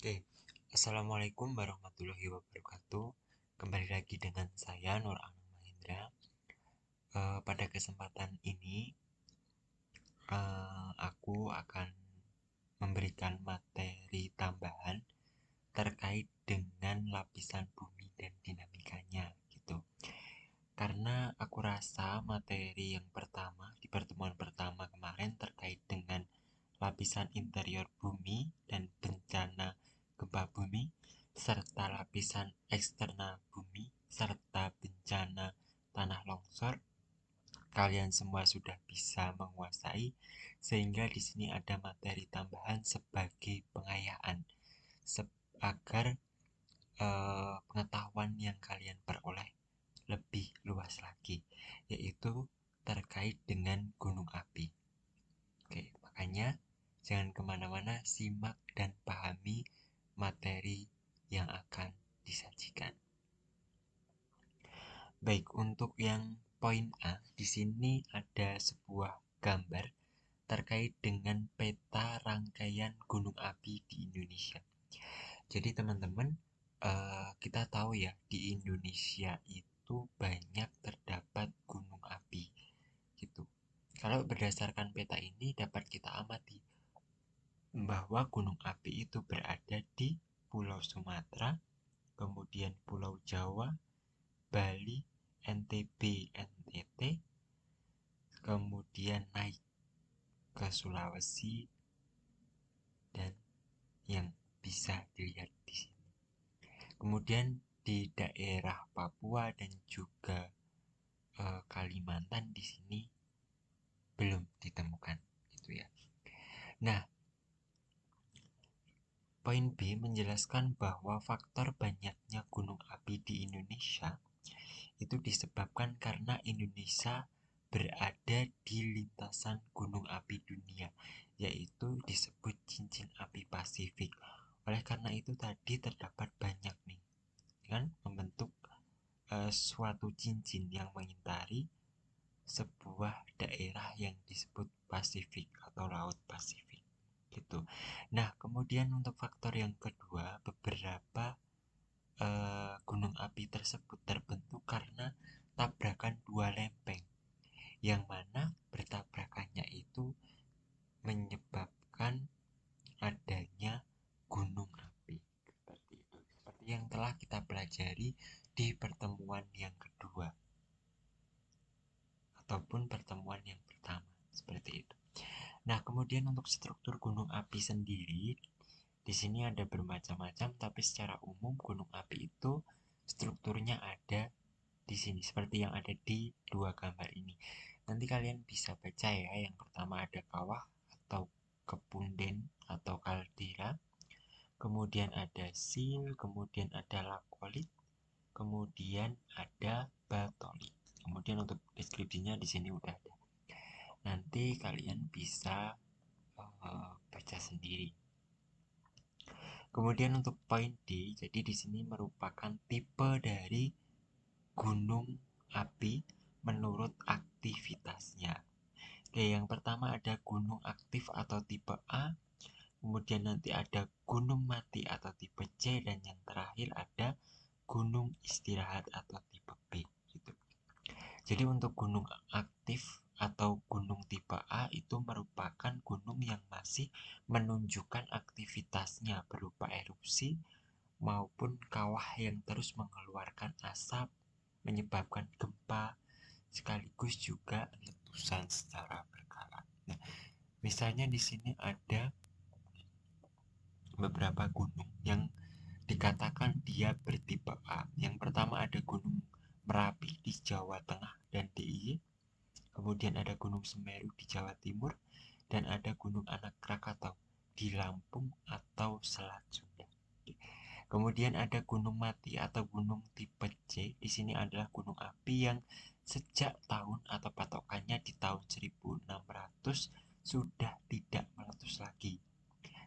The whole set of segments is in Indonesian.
Oke, Assalamualaikum warahmatullahi wabarakatuh. Kembali lagi dengan saya Nur Anam Mahendra. Pada kesempatan ini, aku akan memberikan materi tambahan terkait dengan lapisan bumi dan dinamikanya, gitu. Karena aku rasa materi yang pertama di pertemuan pertama kemarin terkait dengan lapisan interior bumi dan bencana gempa bumi, serta lapisan eksternal bumi, serta bencana tanah longsor, kalian semua sudah bisa menguasai, sehingga di sini ada materi tambahan sebagai pengayaan agar pengetahuan yang kalian peroleh lebih luas lagi, yaitu terkait dengan gunung api. Oke, makanya jangan kemana-mana, simak dan pahami materi yang akan disajikan. Baik, untuk yang poin A, di sini ada sebuah gambar terkait dengan peta rangkaian gunung api di Indonesia. Jadi teman-teman, kita tahu ya, di Indonesia itu banyak terdapat gunung api gitu. Kalau berdasarkan peta ini dapat kita amati bahwa gunung api itu berada di Pulau Sumatera, kemudian Pulau Jawa, Bali, NTB, NTT, kemudian naik ke Sulawesi, dan yang bisa dilihat di sini. Kemudian di daerah Papua dan juga Kalimantan di sini belum ditemukan, gitu ya. Nah, poin B menjelaskan bahwa faktor banyaknya gunung api di Indonesia itu disebabkan karena Indonesia berada di lintasan gunung api dunia, yaitu disebut cincin api Pasifik. Oleh karena itu tadi terdapat banyak nih, kan, membentuk suatu cincin yang mengitari sebuah daerah yang disebut Pasifik atau Laut Pasifik gitu. Nah, kemudian untuk faktor yang kedua, beberapa gunung api tersebut terbentuk karena tabrakan dua lempeng, yang mana bertabrakannya itu menyebabkan adanya gunung api. Seperti itu. Seperti yang telah kita pelajari di pertemuan yang kedua ataupun pertemuan yang pertama. Seperti itu. Nah, kemudian untuk struktur gunung api sendiri, di sini ada bermacam-macam, tapi secara umum gunung api itu strukturnya ada di sini seperti yang ada di dua gambar ini. Nanti kalian bisa baca ya, yang pertama ada kawah atau kepunden atau kaldera, kemudian ada sil, kemudian ada lakolit, kemudian ada batolit. Kemudian untuk deskripsinya di sini udah ada. Nanti kalian bisa baca sendiri. Kemudian untuk poin D, jadi di sini merupakan tipe dari gunung api menurut aktivitasnya. Oke, yang pertama ada gunung aktif atau tipe A, kemudian nanti ada gunung mati atau tipe C, dan yang terakhir ada gunung istirahat atau tipe B gitu. Jadi untuk gunung aktif atau gunung tipe A itu merupakan gunung yang masih menunjukkan aktivitasnya berupa erupsi maupun kawah yang terus mengeluarkan asap, menyebabkan gempa, sekaligus juga letusan secara berkala. Nah, misalnya di sini ada beberapa gunung yang dikatakan dia bertipe A. Yang pertama ada Gunung Merapi di Jawa Tengah dan DIY, kemudian ada Gunung Semeru di Jawa Timur, dan ada Gunung Anak Krakatau di Lampung atau Selat Sunda. Kemudian ada Gunung Mati atau gunung tipe C. Di sini adalah gunung api yang sejak tahun atau patokannya di tahun 1600 sudah tidak meletus lagi.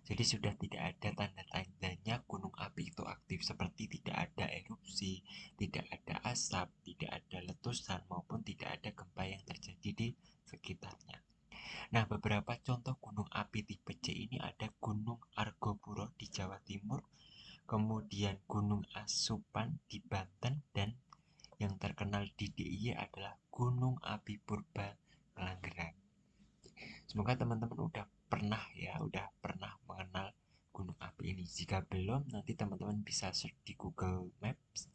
Jadi sudah tidak ada tanda-tandanya gunung api itu aktif, seperti tidak ada erupsi, tidak ada asap, tidak ada letusan, maupun tidak ada gempa yang terjadi di sekitarnya. Nah, beberapa contoh gunung api tipe C ini ada Gunung Argopuro di Jawa Timur, kemudian Gunung Asupan di Banten, dan yang terkenal di DIY adalah Gunung Api Purba Ngelanggeran. Semoga teman-teman udah pernah mengenal gunung api ini. Jika belum, nanti teman-teman bisa search di Google Maps,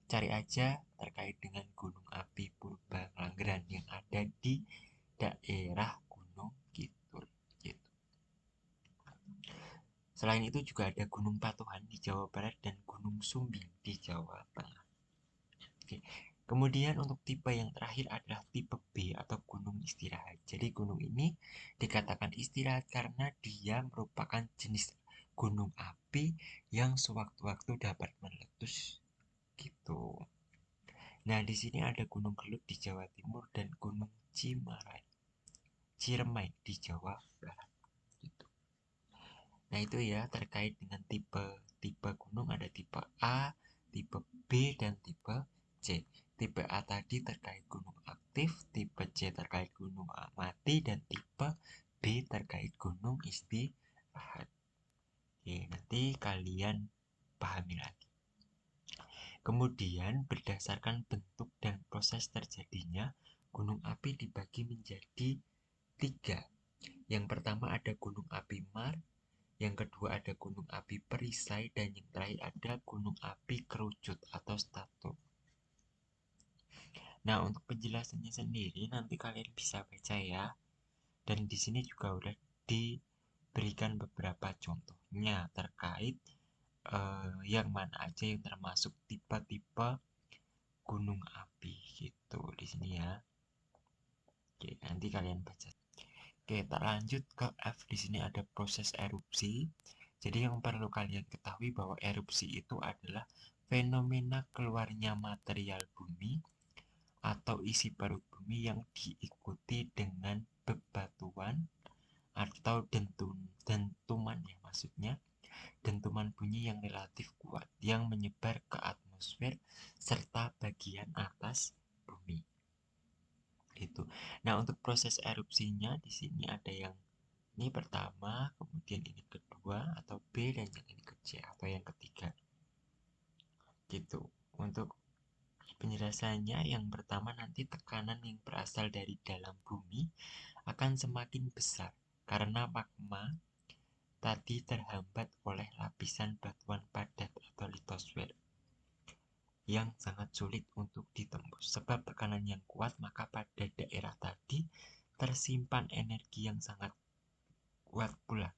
cari aja terkait dengan gunung api Purba Ngelanggeran yang ada di daerah Gunung Kidul gitu. Selain itu juga ada Gunung Patuhan di Jawa Barat dan Gunung Sumbing di Jawa Tengah. Oke. Kemudian untuk tipe yang terakhir adalah tipe B atau gunung istirahat. Jadi gunung ini dikatakan istirahat karena dia merupakan jenis gunung api yang sewaktu-waktu dapat meletus gitu. Nah, di sini ada Gunung Gelut di Jawa Timur dan Gunung Ciremai di Jawa Barat gitu. Nah, itu ya terkait dengan tipe gunung, ada tipe A, tipe B, dan tipe C. Tipe A tadi terkait gunung aktif, tipe C terkait gunung mati, dan tipe B terkait gunung istirahat. Oke, nanti kalian pahami lagi. Kemudian berdasarkan bentuk dan proses terjadinya, gunung api dibagi menjadi 3. Yang pertama ada gunung api Mar, yang kedua ada gunung api perisai, dan yang terakhir ada gunung api kerucut atau stato. Nah, untuk penjelasannya sendiri nanti kalian bisa baca ya. Dan di sini juga udah diberikan beberapa contohnya terkait yang mana aja yang termasuk tipe-tipe gunung api gitu di sini ya. Oke, nanti kalian baca. Oke, kita lanjut ke F. Di sini ada proses erupsi. Jadi yang perlu kalian ketahui bahwa erupsi itu adalah fenomena keluarnya material bumi atau isi perut bumi yang diikuti dengan bebatuan atau dentuman ya, maksudnya dentuman bunyi yang relatif kuat yang menyebar ke atmosfer serta bagian atas bumi. Itu. Nah, untuk proses erupsinya di sini ada yang ini pertama, kemudian ini kedua atau B, dan yang ini ke C atau yang ketiga. Gitu. Untuk penjelasannya, yang pertama nanti tekanan yang berasal dari dalam bumi akan semakin besar karena magma tadi terhambat oleh lapisan batuan padat atau litosfer yang sangat sulit untuk ditembus. Sebab tekanan yang kuat, maka pada daerah tadi tersimpan energi yang sangat kuat pula.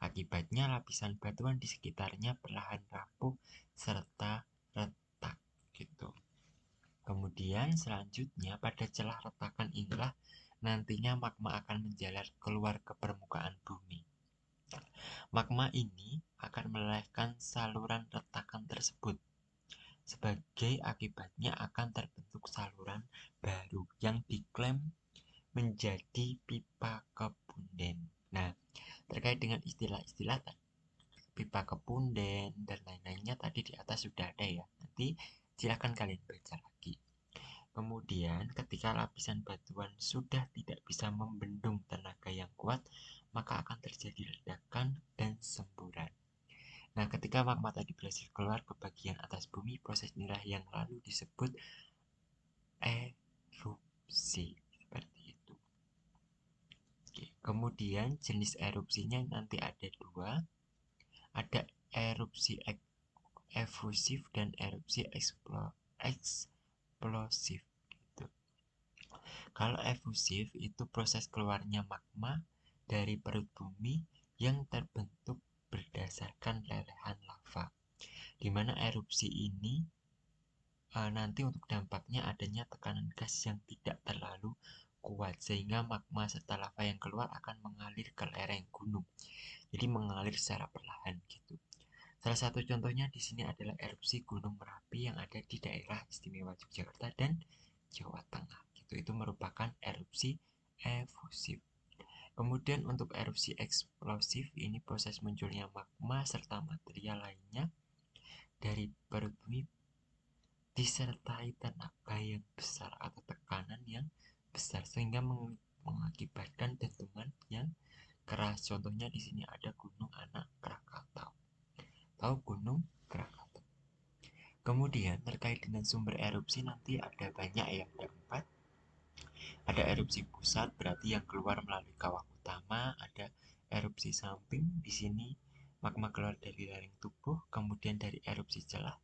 Akibatnya lapisan batuan di sekitarnya perlahan rapuh serta retak gitu. Kemudian selanjutnya pada celah retakan inilah nantinya magma akan menjalar keluar ke permukaan bumi. Magma ini akan melelehkan saluran retakan tersebut. Sebagai akibatnya akan terbentuk saluran baru yang diklaim menjadi pipa kepunden. Nah, terkait dengan istilah-istilah pipa kepunden dan lain-lainnya tadi di atas sudah ada ya. Nanti silakan kalian baca lagi. Kemudian ketika lapisan batuan sudah tidak bisa membendung tenaga yang kuat, maka akan terjadi ledakan dan semburan. Nah, ketika magma tadi berhasil keluar ke bagian atas bumi, proses inilah yang lalu disebut erupsi. Seperti itu. Oke, kemudian jenis erupsinya nanti ada 2. Ada erupsi efusif dan erupsi eksplosif gitu. Kalau efusif itu proses keluarnya magma dari perut bumi yang terbentuk berdasarkan lelehan lava. Di mana erupsi ini nanti untuk dampaknya adanya tekanan gas yang tidak terlalu kuat sehingga magma serta lava yang keluar akan mengalir ke lereng gunung. Jadi mengalir secara perlahan gitu. Salah satu contohnya di sini adalah erupsi Gunung Merapi yang ada di daerah istimewa Yogyakarta dan Jawa Tengah. Gitu. Itu merupakan erupsi efusif. Kemudian untuk erupsi eksplosif ini proses munculnya magma serta material lainnya dari perut bumi disertai tenaga yang besar atau tekanan yang besar sehingga mengakibatkan dentuman yang keras. Contohnya di sini ada Gunung Anak Krakatau. Tahu Gunung Kemudian terkait dengan sumber erupsi nanti ada banyak ya, ada 4. Ada erupsi pusat berarti yang keluar melalui kawah utama, ada erupsi samping di sini magma keluar dari lereng tubuh, kemudian dari erupsi celah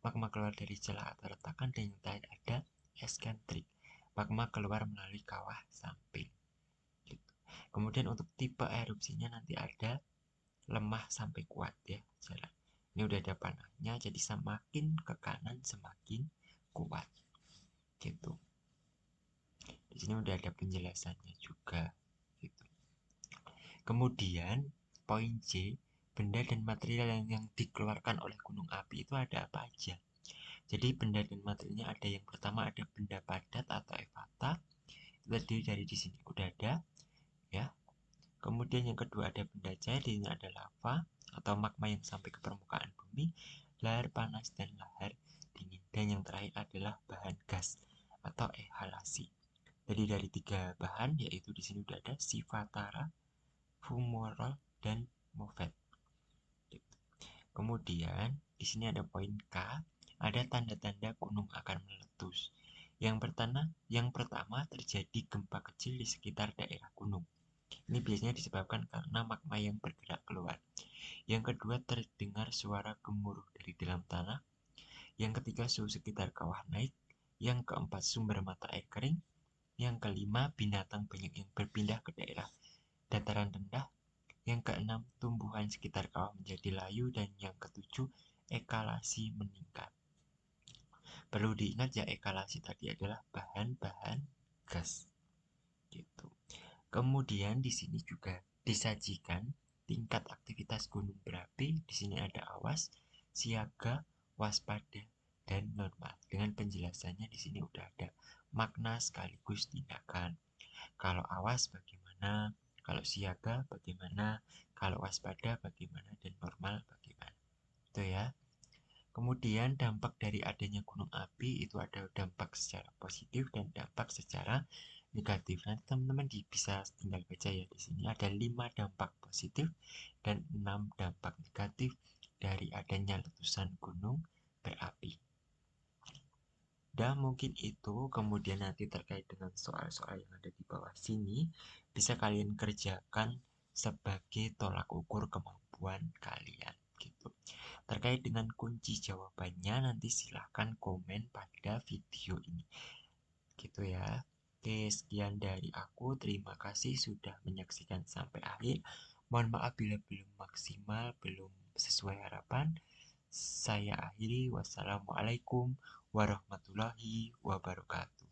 magma keluar dari celah atau retakan, dan yang terakhir ada eskentrik magma keluar melalui kawah samping gitu. Kemudian untuk tipe erupsinya nanti ada lemah sampai kuat ya jarak. Ini udah ada panahnya, jadi semakin ke kanan semakin kuat gitu. Di sini udah ada penjelasannya juga gitu. Kemudian poin C, benda dan material yang dikeluarkan oleh gunung api itu ada apa aja. Jadi benda dan materialnya ada, yang pertama ada benda padat atau evata, terdiri dari di sini udah ada ya. Kemudian yang kedua ada benda cair, di sini ada lava atau magma yang sampai ke permukaan bumi, lahar panas dan lahar dingin. Dan yang terakhir adalah bahan gas atau ehalasi. Jadi dari 3 bahan, yaitu di sini udah ada sifatara, fumarole, dan movet. Kemudian di sini ada poin K, ada tanda-tanda gunung akan meletus. Yang pertama terjadi gempa kecil di sekitar daerah gunung. Ini biasanya disebabkan karena magma yang bergerak keluar. Yang kedua terdengar suara gemuruh dari dalam tanah. Yang ketiga suhu sekitar kawah naik. Yang keempat sumber mata air kering. Yang kelima binatang banyak yang berpindah ke daerah dataran rendah. Yang keenam, tumbuhan sekitar kawah menjadi layu. Dan yang ketujuh, ekalasi meningkat. Perlu diingat ya, ekalasi tadi adalah bahan-bahan gas. Gitu. Kemudian di sini juga disajikan tingkat aktivitas gunung berapi. Di sini ada awas, siaga, waspada, dan normal. Dengan penjelasannya di sini udah ada makna sekaligus tindakan. Kalau awas bagaimana, kalau siaga bagaimana, kalau waspada bagaimana, dan normal bagaimana. Itu ya. Kemudian dampak dari adanya gunung api itu ada dampak secara positif dan dampak secara negatif. Nanti teman-teman bisa tinggal baca ya, di sini ada 5 dampak positif dan 6 dampak negatif dari adanya letusan gunung berapi. Dan mungkin itu, kemudian nanti terkait dengan soal-soal yang ada di bawah sini, bisa kalian kerjakan sebagai tolak ukur kemampuan kalian gitu. Terkait dengan kunci jawabannya nanti silahkan komen pada video ini. Gitu ya. Oke, sekian dari aku. Terima kasih sudah menyaksikan sampai akhir. Mohon maaf bila belum maksimal, belum sesuai harapan. Saya akhiri. Wassalamualaikum warahmatullahi wabarakatuh.